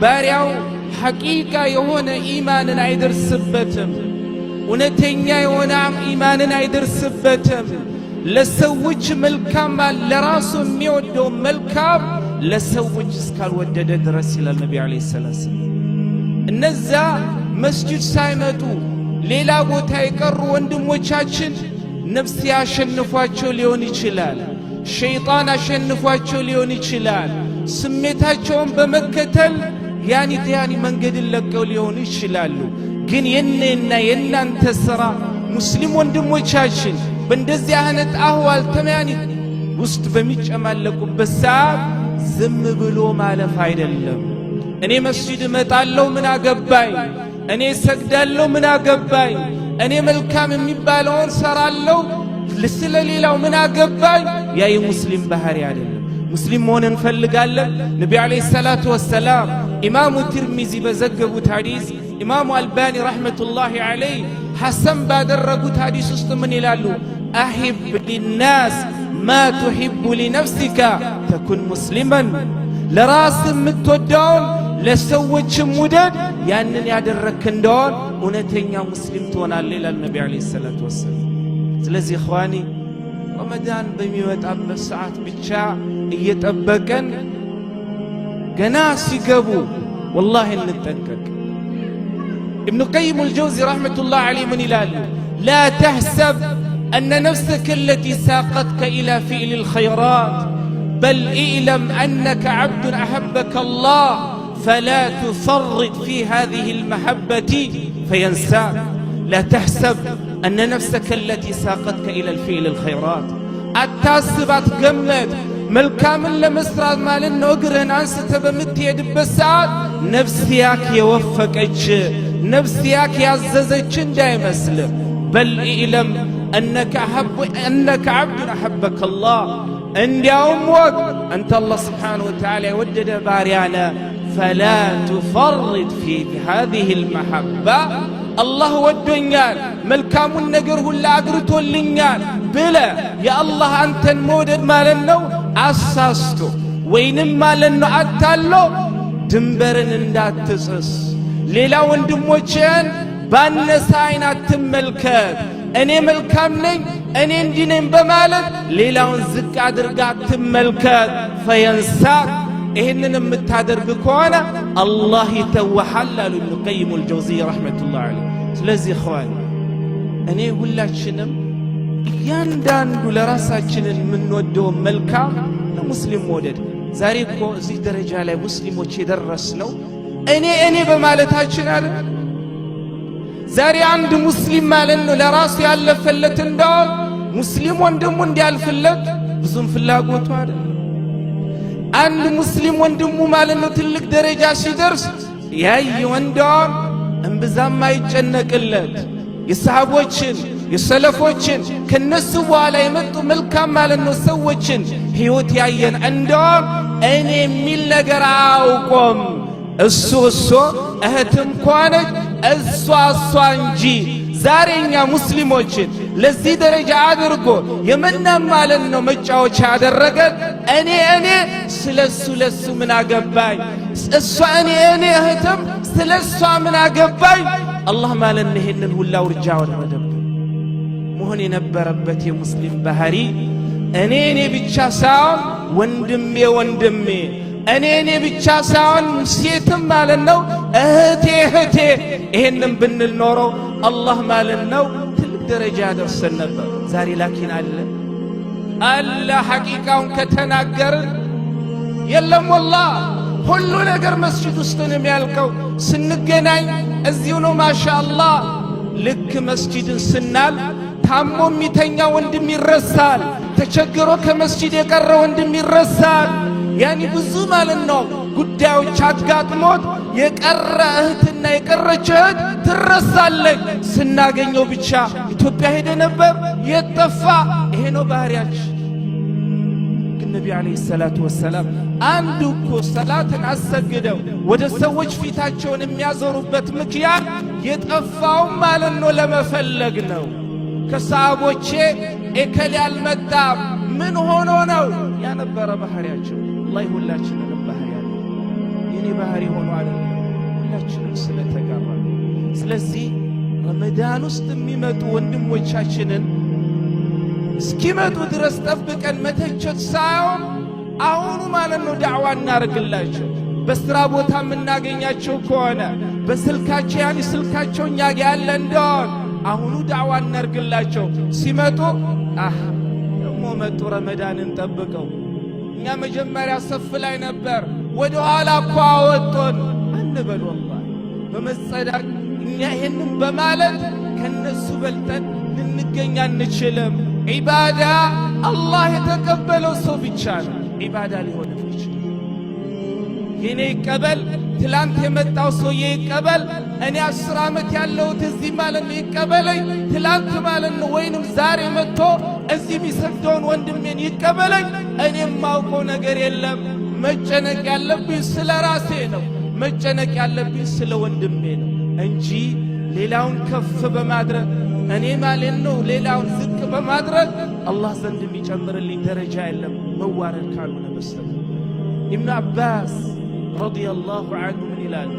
ባሪያው ሐቂቃ የሆነ ኢማንን አይደርስበትም እውነተኛ የሆነ ኢማንን አይደርስበትም ለሰዎች መልካም ለራሱ የሚወደው መልካም ለሰዎች እስካልወደደ ድረስ ይላል ነብዩ አለይሂ ሰላም እነዛ መስጂድ ሳይመጡ ሌላ ቦታ የቀሩ ወንድሞቻችን ነፍስ ያሸንፏቸው ሊሆን ይችላል ሸይጣን አሸንፏቸው ሊሆን ይችላል ስሜታቸውን በመከተል ያኒ መንገድን ለቀው ሊሆን ይችላሉ ግን የኔና የናንተ ስራ ሙስሊም ወንድሞቻችን በእንደዚህ አይነት አህዋል ተማኒ ውስጥ በሚጨማለቁበት ሰዓት ዝም ብሎ ማለፍ አይደለም እኔ መስጂድ እመጣለሁ ምን አገባኝ እኔ ሰግዳለሁ ምን አገባኝ እኔ መልካም የሚባለውን ሰራለሁ ለሌላው ምን አገባኝ ያ የሙስሊም ባህሪ አይደለም ሙስሊም መሆን እንፈልጋለን ነብዩ አለይሂ ሰላቱ ወሰላም ኢማሙ ትርሚዚ በዘገቡት ሐዲስ ኢማሙ አልባኒ ረህመቱላሂ ዐለይሂ ሐሰን ባደረጉት ሐዲስ ውስጥ ምን ይላሉ አሂብ ሊናስ ማ ትሂቡ ሊነፍሲካ ተኩን ሙስሊማን ለራስ የምትወደውን ለሰዎችም ውደድ ያንን ያደረክ እንደሆን እውነተኛ ሙስሊም ትሆናለህ ይላል ነብዩ አለይሂ ሰላቱ ወሰላም ስለዚህ ኢኽዋኒ ረመዳን በሚመጣበት ሰዓት ብቻ እየጠበቀን ገና ሲገቡ والله እንጠንቀቅ ابن قيم الجوزي رحمة الله عليه من ይላሉ لا تحسب أن نفسك التي ساقتك إلى فعل الخيرات بل اعلم أنك عبد أحبك الله فلا تفرط في هذه المحبة فينساك لا تحسب أن نفسك التي ساقتك إلى الفعل الخيرات التاسبات قمت ملكام لمسرات مالن نوغرن أنست بمتيد بسات نفسياك يوفق أجه نفسياك يعززك دائم أسلم بل اعلم أنك عبد أحبك الله أن يوم وقت أنت الله سبحانه وتعالى ودد باريانا فلا تفرط في هذه المحبة الله ودنيان ملكام النجر هلا أقرته اللينيان بلا يا الله أنت المودد مالنو أساستو وين مالنو أتالو دنبرن اندات تسس ليلا وندموچن بانساين أتملكت أني ملكام نين أني اندينين بمالك ليلا ونزك أدرقات تملكت فينساك إهنن متادرق كوانا الله يتوحلل ابن قيم الجوزي رحمة الله عليه سلازي إخواني أنا أقول لك شنم ياندان لراساتشنن من ودوم ملكام مسلم مودد زاريكو زي درجة على مسلم وشي درسنو أني بمالتاتشن هذا زاري عند مسلم مالنو لراسي على فلتن دول مسلم وندمون ديال فلت بزن فلاقوت هذا አንድ ሙስሊም ወንድሙ ማለት ነው ትልቅ ደረጃ ሲደርስ ያይ ወንዶን እንብዛም አይጨነቅለት የሰሃቦችን የሰለፎችን ከነሱ በኋላ የመጡ መልካም ማለት ነው ሰዎችን ህይወት ያየን እንደውም እኔ የሚል ነገር አውቆም እሱ እህትም ኳነች እሷ እንጂ ዛሬኛ ሙስሊሞችን ለዚህ ደረጃ አድርጎ የመናም ማለት ነው መጫወቻ ያደረገን እኔ ስለሱ ምን አገባኝ እሷ እኔ እህትም ስለሷ ምን አገባኝ አላህ ማለት ነው ይሄንን ሁላ ውርጃ ወረደብን መሆን የነበረበት የሙስሊም ባህሪ እኔ ብቻ ሳይሆን ወንድሜ እኔ ብቻ ሳይሆን ሴትም ማለት ነው እህቴ ይሄንን ብንል ኖሮ አላህ ማለት ነው ትልቅ ደረጃ ደርሰን ነበር ዛሬ ላኪን አለ ሐቂቃውን ከተናገርን የለም والله ሁሉ ነገር መስጂድ ውስጥ ነው የሚያልቀው ስንገናኝ እዚሁ ነው ማሻአላህ ልክ መስጂድን ስናል ታሞ የሚተኛ ወንድም ይረሳል ተቸግሮ ከመስጂድ የቀረ ወንድም ይረሳል ያኒ ብዙ ማለት ነው ጉዳዮች አጋጥሞት የቀረ እህትና የቀረች እህት ትረሳለች ስናገኘው ብቻ ኢትዮጵያ ሄደ ነበር የጠፋ ይሄ ነው ባህሪያችን ግን ነብዩ አለይሂ ሰላቱ ወሰለም አንዱ እኮ ሰላትን አሰግደው ወደ ሰዎች ፊታቸውን የሚያዞሩበት ምክንያት የጠፋው ማለት ነው ለመፈለግ ነው ከሰሃቦቼ እከል ያልመጣም ምን ሆኖ ነው ያነበረ ባህሪያቸው الله ሁላችንን ባህሪያቸው የኔ ባህሪ ሆኖ አይደለም ሁላችንም ስለተጋራ ስለዚህ ረመዳን ውስጥ የሚመጡ ወንድሞቻችንን እስኪመጡ ድረስ ጠብቀን መተቸት ሳይሆን አሁኑ ማለት ነው ዳዕዋ እናርግላቸው በስራ ቦታ የምናገኛቸው ከሆነ በስልካቸው ስልካቸው እኛ ጋር ያለ እንደሆነ አሁኑ ዳዕዋ እናርግላቸው ሲመጡ ደሞ መጡ ረመዳንን ጠብቀው እኛ መጀመሪያ ሰፍ ላይ ነበር ወደ ኋላ እኮ አወጡን አንበል ወላሂ በመጸዳቅ እኛ ይሄንን በማለት ከነሱ በልጠን ልንገኝ አንችልም ዒባዳ አላህ የተቀበለው ሰው ብቻ ነው ዒባዳ ሊሆን ይችላል የኔ ይቀበል ትላንት የመጣው ሰው ይቀበል እኔ 10 ዓመት ያለሁት እዚህ ማለት ነው ይቀበለኝ ትላንት ማለት ነው ወይንም ዛሬ መጥቶ እዚህ የሚሰግደውን ወንድሜን ይቀበለኝ እኔም ማውቀው ነገር የለም መጨነቅ ያለብኝ ስለ ራሴ ነው መጨነቅ ያለብኝ ስለ ወንድሜ ነው እንጂ ሌላውን ከፍ በማድረግ እኔ ማለት ነው ሌላውን ዝቅ በማድረግ አላህ ዘንድ የሚጨምርልኝ ደረጃ የለም መዋረድ ካልሆነ በስተቀር ኢብኑ አባስ ረዲየላሁ ዐንሁ ምን ይላል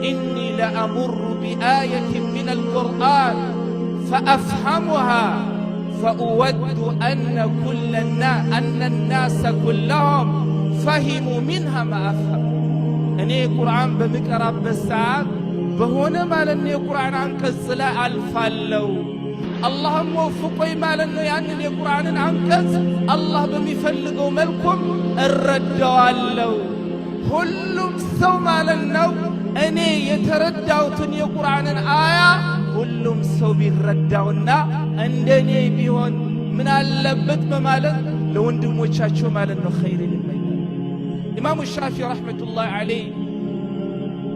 إني لأمر بآية من القرآن فأفهمها فأود أن الناس كلهم فهموا منها ما أفهم أني قرآن بمقرب بالساعات بهونه مالني قرآن عنكز لا ألفالو اللهم وفقي مالني يعني قرآن عنكز الله بمفلقوا ملكم الردوالو كلهم سو مالنو أني يترداوتن የቁርአን አያ ሁሉም ሰው ቢረዳውና እንደኔ ቢሆን ምን አለበት በማለት ለወንድሞቻቸው ማለት ነው ኸይር ይመኛል ኢማሙ ሻፊዒ ረህመቱላሂ ዐለይሂ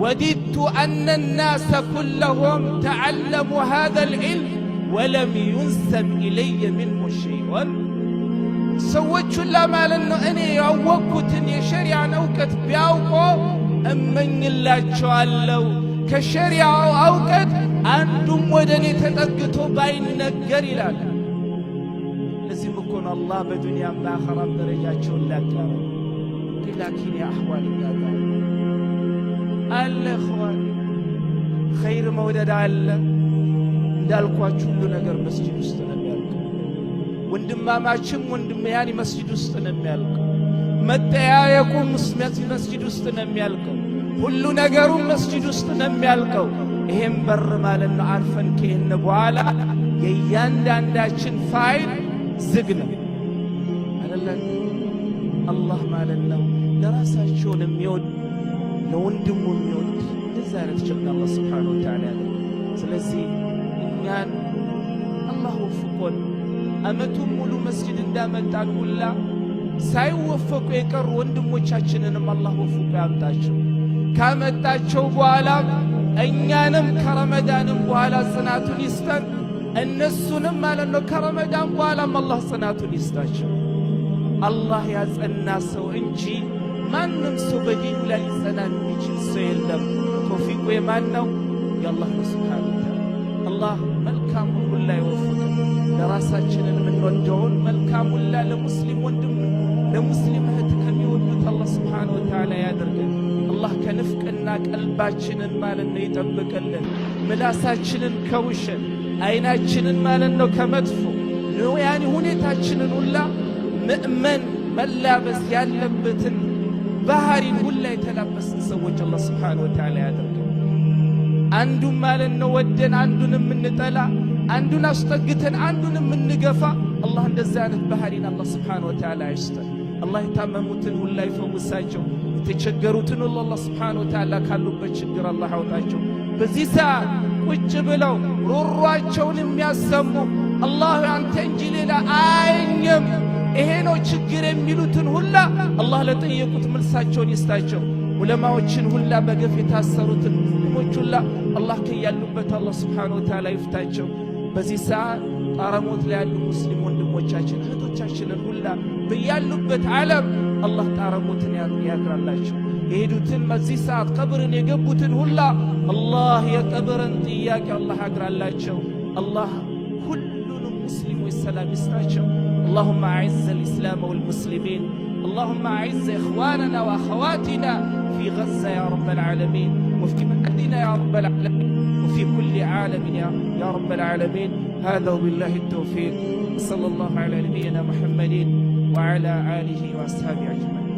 ወዲቱ أن الناس كلهم تعلموا هذا العلم ولم ينسب إلي منه شيء ሰዎች ሁላ ማለት ነው እኔ ያወቅኩትን የሸሪዓን እውቀት ቢያውቁ እመኝላቸዋለሁ ከሸሪዓው እውቀት አንዱም ወደኔ ተጠግቶ ባይነገር ይላል ለዚህ እኮ ነው አላህ በዱንያም በአኺራም ደረጃቸውን ላቀረ ላኪን ያ አህዋል ያታ አለ ኸዋን ኸይር መውደድ አለ እንዳልኳችሁ ሁሉ ነገር መስጂድ ውስጥ ነው የሚያልቀው ወንድማማችም ወንድምያኒ መስጂድ ውስጥ ነው የሚያልቀው መጠያየቁም መስጂድ ውስጥ ነው የሚያልቀው ሁሉ ነገሩ መስጂድ ውስጥ ነው የሚያልቀው ይሄን በር ማለት ነው አልፈን ከሄነ በኋላ የእያንዳንዳችን ፋይል ዝግ ነው አይደለም አላህ ማለት ነው ለራሳቸው የሚወድ ለወንድሙ የሚወድ እንደዛ አይነት ጀግና አላህ Subhanahu Wa Ta'ala ስለዚህ እኛን አላህ ወፍቆን አመቱን ሙሉ መስጂድ እንዳመጣን ሁላ ሳይወፈቁ የቀሩ ወንድሞቻችንንም አላህ ወፍቆ ያምጣቸው ካመጣቸው በኋላ እኛንም ከረመዳንም በኋላ ጽናቱን ይስጠን እነሱንም ማለት ነው ከረመዳን በኋላም አላህ ጽናቱን ይስጣቸው አላህ ያጸና ሰው እንጂ ማንም ሰው በዲኑ ላይ ሊጸና የሚችል ሰው የለም ተውፊቁ የማን ነው የአላህ Subhanahu Wa Ta'ala አላህ መልካም ሁሉ ይወፍቀን ለራሳችንን የምንወደውን መልካም ሁሉ ለሙስሊም ወንድም ለሙስሊም እህት ከሚወዱት አላህ Subhanahu Wa Ta'ala ያደርገን አላህ ከንፍቅና ቀልባችንን ማለት ነው ይጠብቅልን ምላሳችንን ከውሸት አይናችንን ማለት ነው ከመጥፎ ነው ያኒ ሁኔታችንን ሁላ ምእመን መላበስ ያለበትን ባህሪን ሁላ የተላበስን ሰዎች አላህ Subhanahu Wa Ta'ala ያደርገን አንዱን ማለት ነው ወደን አንዱን የምንጠላ አንዱን አስጠግተን አንዱን የምንገፋ አላህ እንደዛ አይነት ባህሪን አላህ Subhanahu Wa Ta'ala ይስጠን አላህ የታመሙትን ሁላ ይፈውሳቸው የተቸገሩትን ሁሉ አላህ Subhanahu Wa Ta'ala ካሉበት ችግር አላህ ያውጣቸው በዚህ ሰዓት ቁጭ ብለው ሮሯቸውን የሚያሰሙ አላህ አንተ እንጂ ሌላ አይኝም ይሄ ነው ችግር የሚሉትን ሁላ አላህ ለጠየቁት መልሳቸውን ይስጣቸው ዑለማዎችን ሁላ በገፍ የታሰሩትን ሙስሊሞች ሁላ አላህ ከያሉበት አላህ Subhanahu Wa Ta'ala ይፍታቸው በዚህ ሰዓት ጣረሞት ላይ ያሉ ሙስሊም ወንድሞቻችን እህቶቻችንን ሁላ በያሉበት ዓለም አላህ ጣረሞትን ያግራላቸው የሄዱትን በዚህ ሰዓት ቀብርን የገቡትን ሁላ አላህ የቀብርን ጥያቄ አላህ ያግራላቸው አላህ ሁሉንም ሙስሊሞች ሰላም ይስጣቸው اللهم أعز الإسلام والمسلمين اللهم أعز إخواننا وأخواتنا في غزة يا رب العالمين، وفي بلادنا يا رب العالمين، وفي كل عالم يا رب العالمين. هذا وبالله التوفيق. صلى الله على نبينا محمد وعلى آله وأصحابه أجمعين.